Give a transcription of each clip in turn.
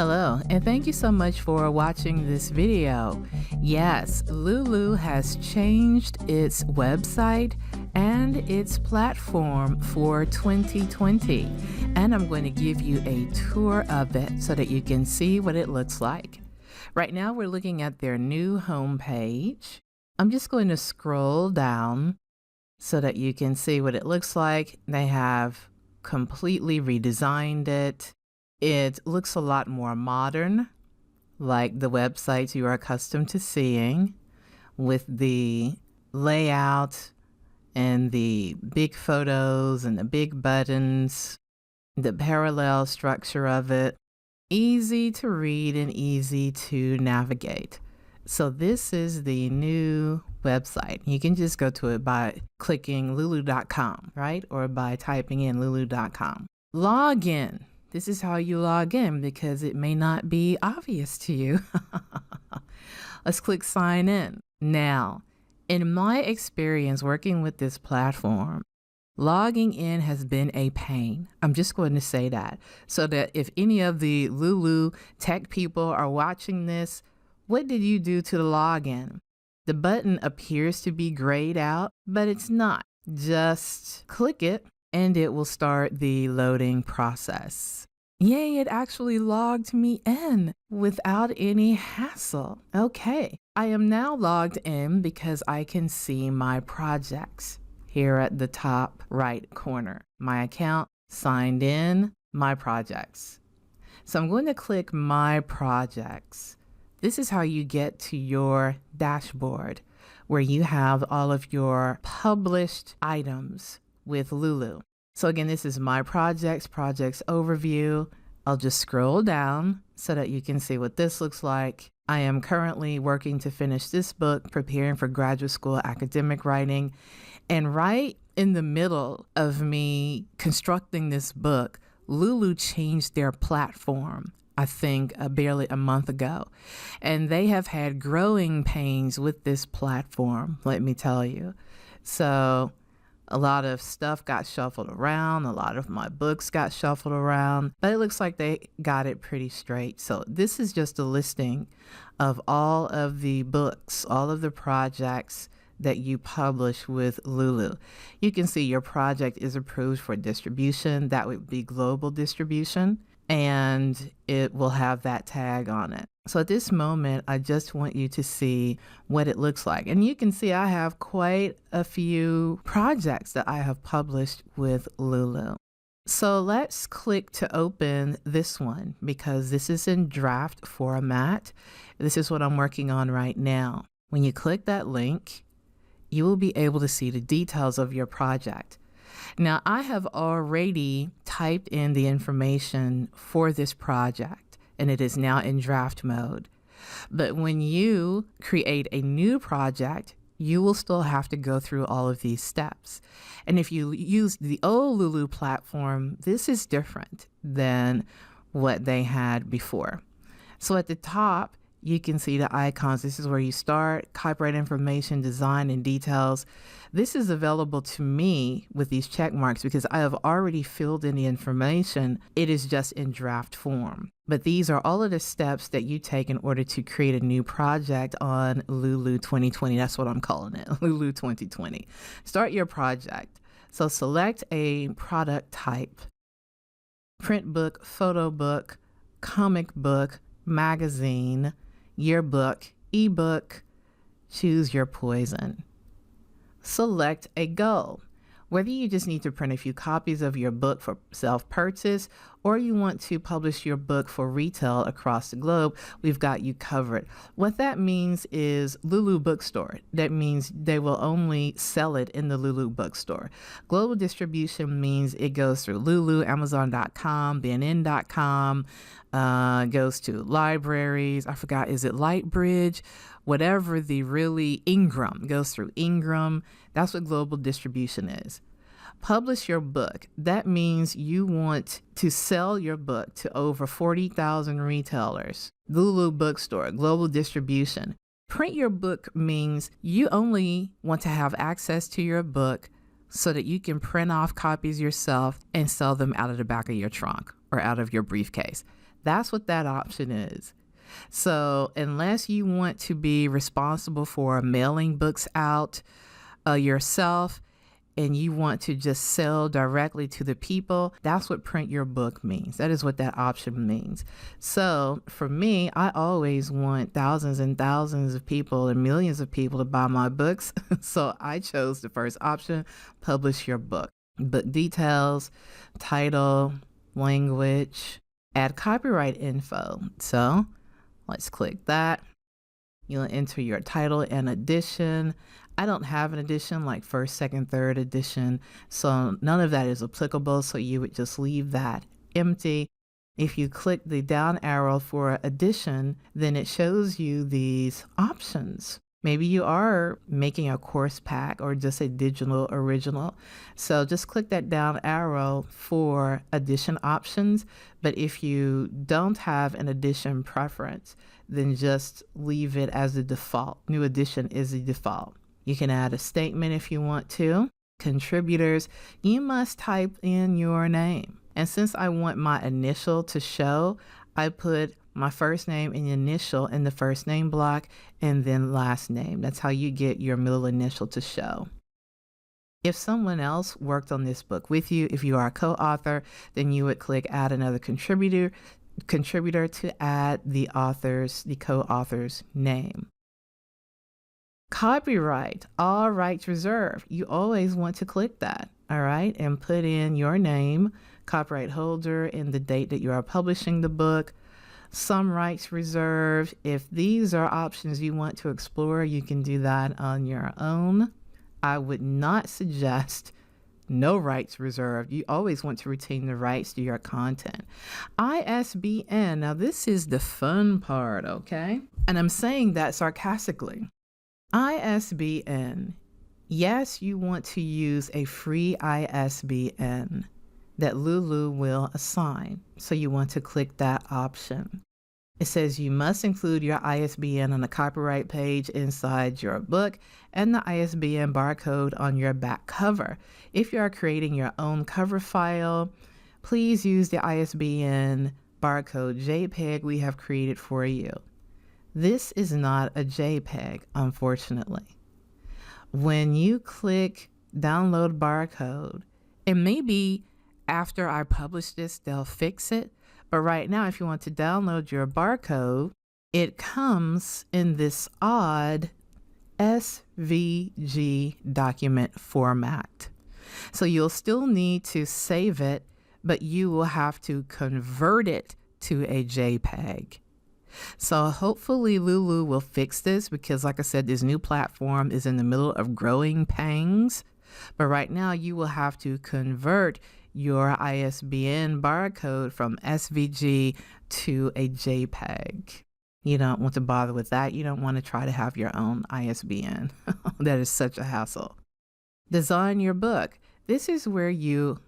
Hello, and thank you so much for watching this video. Yes, Lulu has changed its website and its platform for 2020, and I'm going to give you a tour of it so that you can see what it looks like. Right now, we're looking at their new homepage. I'm just going to scroll down so that you can see what it looks like. They have completely redesigned it. It looks a lot more modern, like the websites you are accustomed to seeing, with the layout and the big photos and the big buttons, the parallel structure of it. Easy to read and easy to navigate. So this is the new website. You can just go to it by clicking lulu.com, right? Or by typing in lulu.com. Log in. This is how you log in because it may not be obvious to you. Let's click sign in. Now, in my experience working with this platform, logging in has been a pain. I'm just going to say that so that if any of the Lulu tech people are watching this, what did you do to the login? The button appears to be grayed out, but it's not. Just click it and it will start the loading process. Yay, it actually logged me in without any hassle. Okay, I am now logged in because I can see my projects here at the top right corner. My account, signed in, my projects. So I'm going to click my projects. This is how you get to your dashboard where you have all of your published items with Lulu. So again, this is my projects overview. I'll just scroll down so that you can see what this looks like. I am currently working to finish this book, preparing for graduate school academic writing. And right in the middle of me constructing this book, Lulu changed their platform, I think barely a month ago. And they have had growing pains with this platform, let me tell you. So a lot of stuff got shuffled around. A lot of my books got shuffled around, but it looks like they got it pretty straight. So this is just a listing of all of the books, all of the projects that you publish with Lulu. You can see your project is approved for distribution. That would be global distribution, and it will have that tag on it. So at this moment, I just want you to see what it looks like. And you can see I have quite a few projects that I have published with Lulu. So let's click to open this one because this is in draft format. This is what I'm working on right now. When you click that link, you will be able to see the details of your project. Now, I have already typed in the information for this project, and it is now in draft mode. But when you create a new project, you will still have to go through all of these steps. And if you use the old Lulu platform, this is different than what they had before. So at the top, you can see the icons. This is where you start, copyright information, design, and details. This is available to me with these check marks because I have already filled in the information. It is just in draft form. But these are all of the steps that you take in order to create a new project on Lulu 2020. That's what I'm calling it, Lulu 2020. Start your project. So select a product type: print book, photo book, comic book, magazine, yearbook, ebook. Choose your poison. Select a goal. Whether you just need to print a few copies of your book for self-purchase or you want to publish your book for retail across the globe, we've got you covered. What that means is Lulu Bookstore. That means they will only sell it in the Lulu Bookstore. Global distribution means it goes through Lulu, Amazon.com, BNN.com, goes to libraries. I forgot, is it Lightbridge? Whatever the really Ingram, goes through Ingram. That's what global distribution is. Publish your book. That means you want to sell your book to over 40,000 retailers. Lulu Bookstore, global distribution. Print your book means you only want to have access to your book so that you can print off copies yourself and sell them out of the back of your trunk or out of your briefcase. That's what that option is. So unless you want to be responsible for mailing books out yourself, and you want to just sell directly to the people, that's what print your book means. That is what that option means. So for me, I always want thousands and thousands of people and millions of people to buy my books. So I chose the first option, publish your book. Book details, title, language, add copyright info. So let's click that. You'll enter your title and edition. I don't have an edition like first, second, third edition, so none of that is applicable, so you would just leave that empty. If you click the down arrow for edition, then it shows you these options. Maybe you are making a course pack or just a digital original. So just click that down arrow for edition options. But if you don't have an edition preference, then just leave it as the default. New edition is the default. You can add a statement if you want to. Contributors, you must type in your name. And since I want my initial to show, I put my first name and initial in the first name block and then last name. That's how you get your middle initial to show. If someone else worked on this book with you, if you are a co-author, then you would click add another contributor to add the co-author's name. Copyright, all rights reserved. You always want to click that, all right, and put in your name, copyright holder, and the date that you are publishing the book. Some rights reserved. If these are options you want to explore, you can do that on your own. I would not suggest no rights reserved. You always want to retain the rights to your content. ISBN, now this is the fun part, okay? And I'm saying that sarcastically. ISBN, yes, you want to use a free ISBN that Lulu will assign. So you want to click that option. It says you must include your ISBN on the copyright page inside your book and the ISBN barcode on your back cover. If you are creating your own cover file, please use the ISBN barcode JPEG we have created for you. This is not a JPEG, unfortunately. When you click download barcode, and maybe after I publish this, they'll fix it. But right now, if you want to download your barcode, it comes in this odd SVG document format. So you'll still need to save it, but you will have to convert it to a JPEG. So hopefully Lulu will fix this because, like I said, this new platform is in the middle of growing pains. But right now you will have to convert your ISBN barcode from SVG to a JPEG. You don't want to bother with that. You don't want to try to have your own ISBN. That is such a hassle. Design your book. This is where you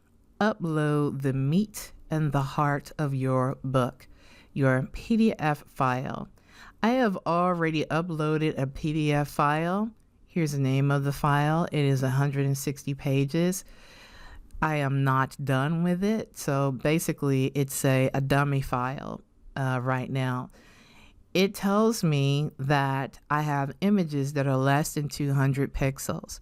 upload the meat and the heart of your book, your PDF file. I have already uploaded a PDF file. Here's the name of the file. It is 160 pages. I am not done with it. So basically it's a dummy file right now. It tells me that I have images that are less than 200 pixels.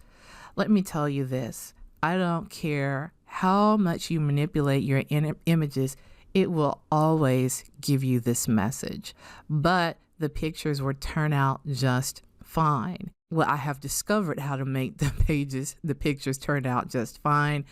Let me tell you this. I don't care how much you manipulate your images, it will always give you this message. But the pictures will turn out just fine. Well, I have discovered how to make the pictures turn out just fine,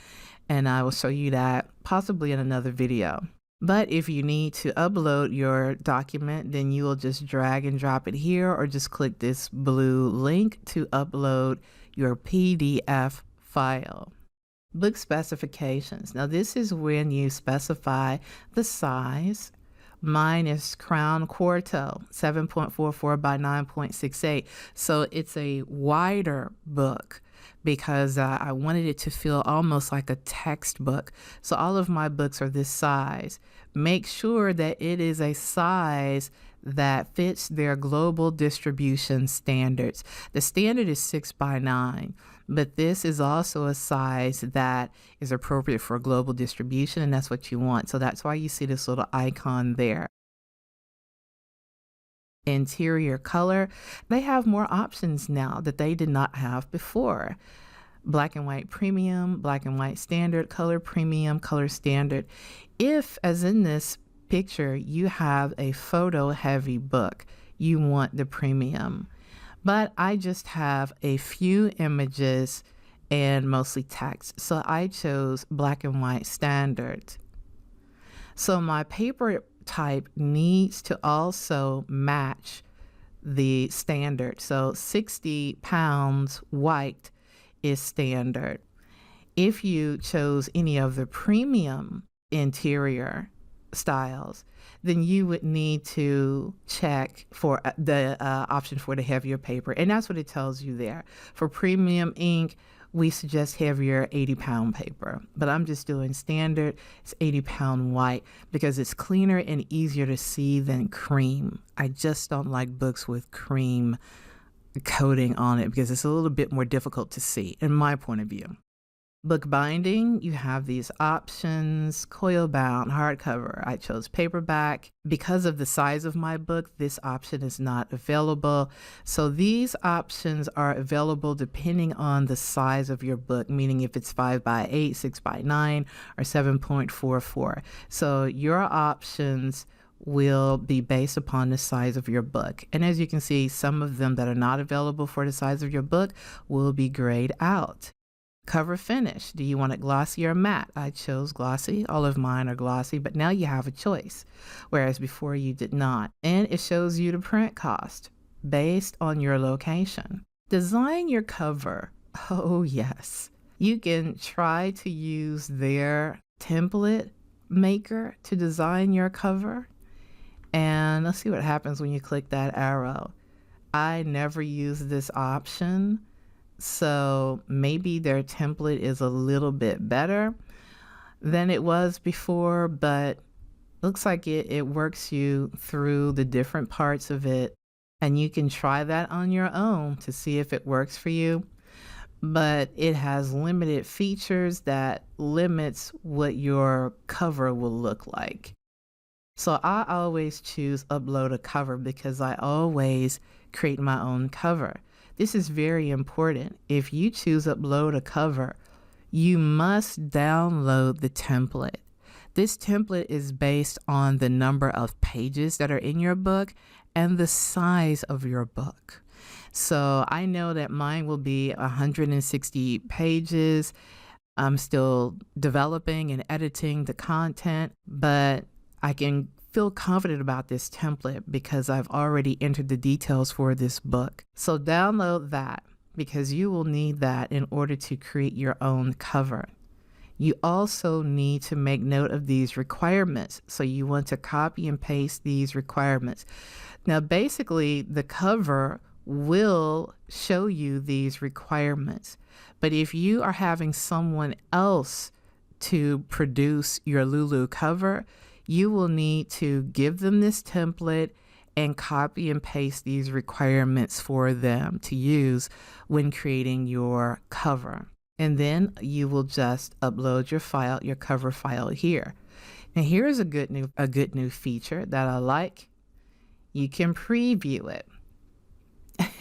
and I will show you that possibly in another video. But if you need to upload your document, then you will just drag and drop it here or just click this blue link to upload your PDF file. Book specifications. Now this is when you specify the size. Mine is Crown Quarto, 7.44 by 9.68. So it's a wider book because I wanted it to feel almost like a textbook. So all of my books are this size. Make sure that it is a size that fits their global distribution standards. The standard is 6 by 9, but this is also a size that is appropriate for global distribution, and that's what you want. So that's why you see this little icon there. Interior color, they have more options now that they did not have before. Black and white premium, black and white standard, color premium, color standard. If, as in this picture, you have a photo heavy book, you want the premium. But I just have a few images and mostly text, so I chose black and white standard. So my paper type needs to also match the standard. So 60 pounds white is standard. If you chose any of the premium interior styles, then you would need to check for the option for the heavier paper. And that's what it tells you there. For premium ink, we suggest heavier 80-pound paper, but I'm just doing standard. It's 80-pound white because it's cleaner and easier to see than cream. I just don't like books with cream coating on it because it's a little bit more difficult to see in my point of view. Book binding, you have these options: coil bound, hardcover. I chose paperback. Because of the size of my book, this option is not available. So these options are available depending on the size of your book, meaning if it's 5x8, 6x9, or 7.44. So your options will be based upon the size of your book. And as you can see, some of them that are not available for the size of your book will be grayed out. Cover finish. Do you want it glossy or matte? I chose glossy. All of mine are glossy, but now you have a choice, whereas before you did not. And it shows you the print cost based on your location. Design your cover. Oh yes. You can try to use their template maker to design your cover. And let's see what happens when you click that arrow. I never use this option. So maybe their template is a little bit better than it was before, but looks like it works you through the different parts of it, and you can try that on your own to see if it works for you. But it has limited features that limits what your cover will look like. So I always choose upload a cover because I always create my own cover. This is very important. If you choose upload a cover, you must download the template. This template is based on the number of pages that are in your book and the size of your book. So I know that mine will be 160 pages. I'm still developing and editing the content, but I can feel confident about this template because I've already entered the details for this book. So download that because you will need that in order to create your own cover. You also need to make note of these requirements. So you want to copy and paste these requirements. Now, basically, the cover will show you these requirements. But if you are having someone else to produce your Lulu cover, you will need to give them this template and copy and paste these requirements for them to use when creating your cover. And then you will just upload your file, your cover file here. Now here's a good new feature that I like. You can preview it.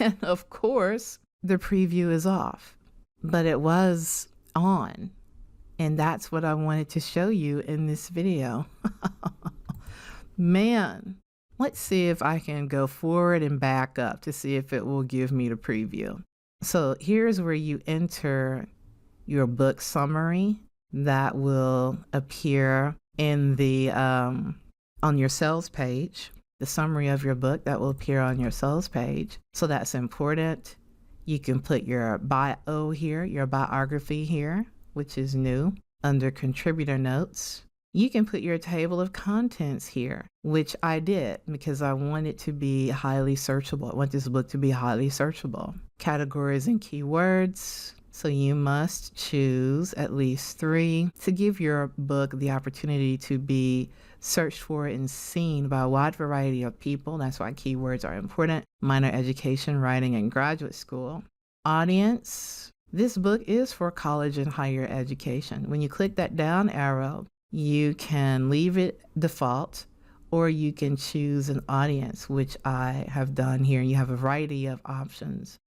And of course, the preview is off, but it was on. And that's what I wanted to show you in this video. Man, let's see if I can go forward and back up to see if it will give me the preview. So here's where you enter your book summary that will appear in the on your sales page. The summary of your book that will appear on your sales page. So that's important. You can put your bio here, your biography here, which is new. Under contributor notes, you can put your table of contents here, which I did because I want it to be highly searchable. I want this book to be highly searchable. Categories and keywords. So you must choose at least 3 to give your book the opportunity to be searched for and seen by a wide variety of people. That's why keywords are important. Minor education, writing, and graduate school. Audience. This book is for college and higher education. When you click that down arrow, you can leave it default, or you can choose an audience, which I have done here. You have a variety of options.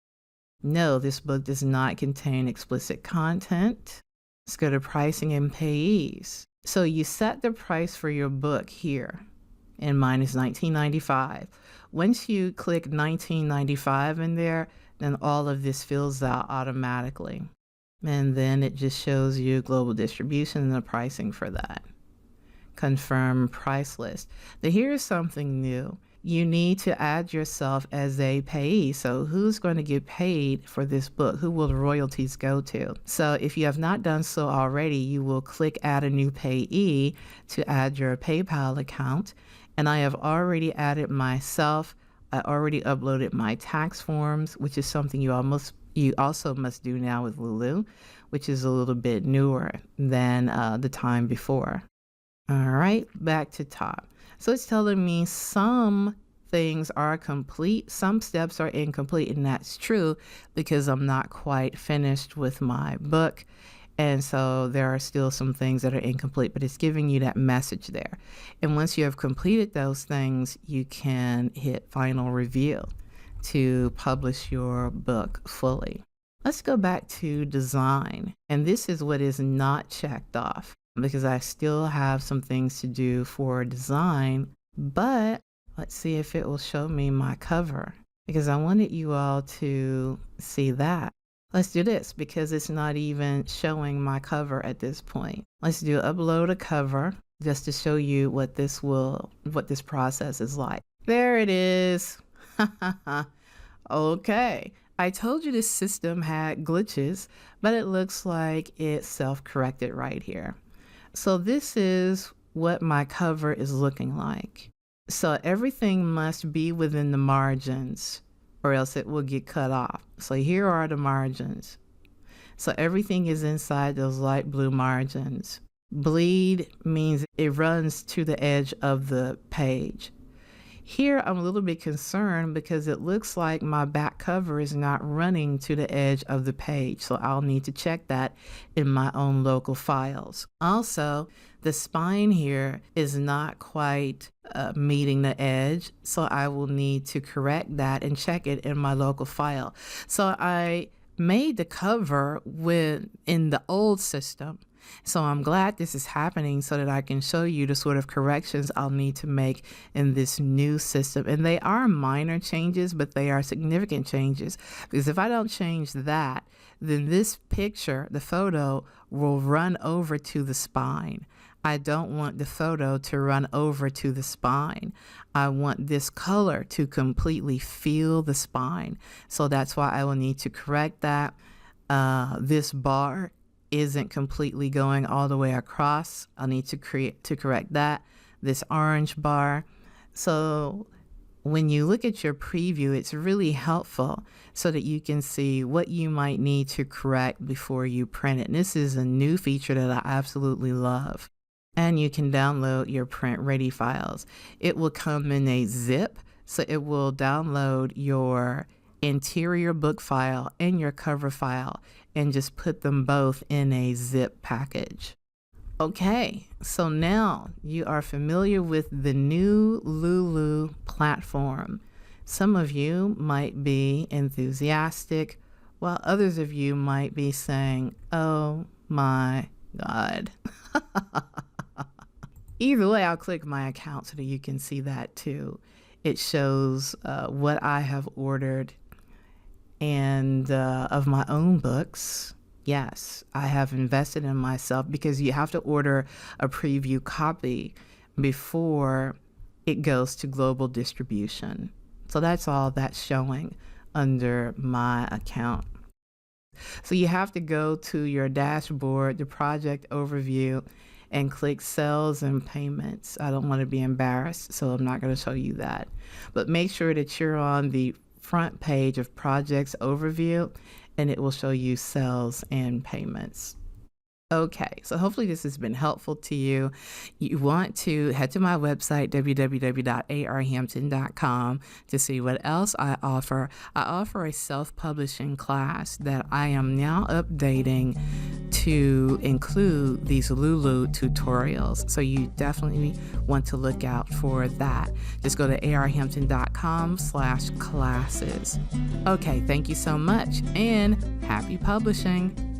No, this book does not contain explicit content. Let's go to pricing and payees. So you set the price for your book here, and mine is $19.95. Once you click $19.95 in there, then all of this fills out automatically. And then it just shows you global distribution and the pricing for that. Confirm price list. Now here's something new. You need to add yourself as a payee. So who's going to get paid for this book? Who will the royalties go to? So if you have not done so already, you will click add a new payee to add your PayPal account. And I have already added myself. I already uploaded my tax forms, which is something you also must do now with Lulu, which is a little bit newer than the time before. All right, back to top. So it's telling me some things are complete, some steps are incomplete, and that's true because I'm not quite finished with my book. And so there are still some things that are incomplete, but it's giving you that message there. And once you have completed those things, you can hit final review to publish your book fully. Let's go back to design. And this is what is not checked off, because I still have some things to do for design, but let's see if it will show me my cover, because I wanted you all to see that. Let's do this because it's not even showing my cover at this point. Let's do upload a cover just to show you what this process is like. There it is. Okay. I told you this system had glitches, but it looks like it self-corrected right here. So this is what my cover is looking like. So everything must be within the margins or else it will get cut off. So here are the margins. So everything is inside those light blue margins. Bleed means it runs to the edge of the page. Here I'm a little bit concerned because it looks like my back cover is not running to the edge of the page. So I'll need to check that in my own local files. Also, the spine here is not quite meeting the edge. So I will need to correct that and check it in my local file. So I made the cover in the old system. So I'm glad this is happening so that I can show you the sort of corrections I'll need to make in this new system. And they are minor changes, but they are significant changes, because if I don't change that, then this picture, the photo, will run over to the spine. I don't want the photo to run over to the spine. I want this color to completely fill the spine. So that's why I will need to correct that. This bar isn't completely going all the way across. I'll need to correct that. This orange bar. So when you look at your preview, it's really helpful so that you can see what you might need to correct before you print it. And this is a new feature that I absolutely love. And you can download your print ready files. It will come in a zip, so it will download your interior book file and your cover file and just put them both in a zip package. Okay, so now you are familiar with the new Lulu platform. Some of you might be enthusiastic, while others of you might be saying, oh my God. Either way, I'll click my account so that you can see that too. It shows what I have ordered. And of my own books, yes, I have invested in myself, because you have to order a preview copy before it goes to global distribution. So that's all that's showing under my account. So you have to go to your dashboard, the project overview, and click sales and payments. I don't want to be embarrassed, so I'm not going to show you that. But make sure that you're on the front page of projects overview, and it will show you sales and payments. Okay, so hopefully this has been helpful to you. You want to head to my website, www.arhampton.com, to see what else I offer. I offer a self-publishing class that I am now updating to include these Lulu tutorials. So you definitely want to look out for that. Just go to arhampton.com/classes. Okay, thank you so much and happy publishing.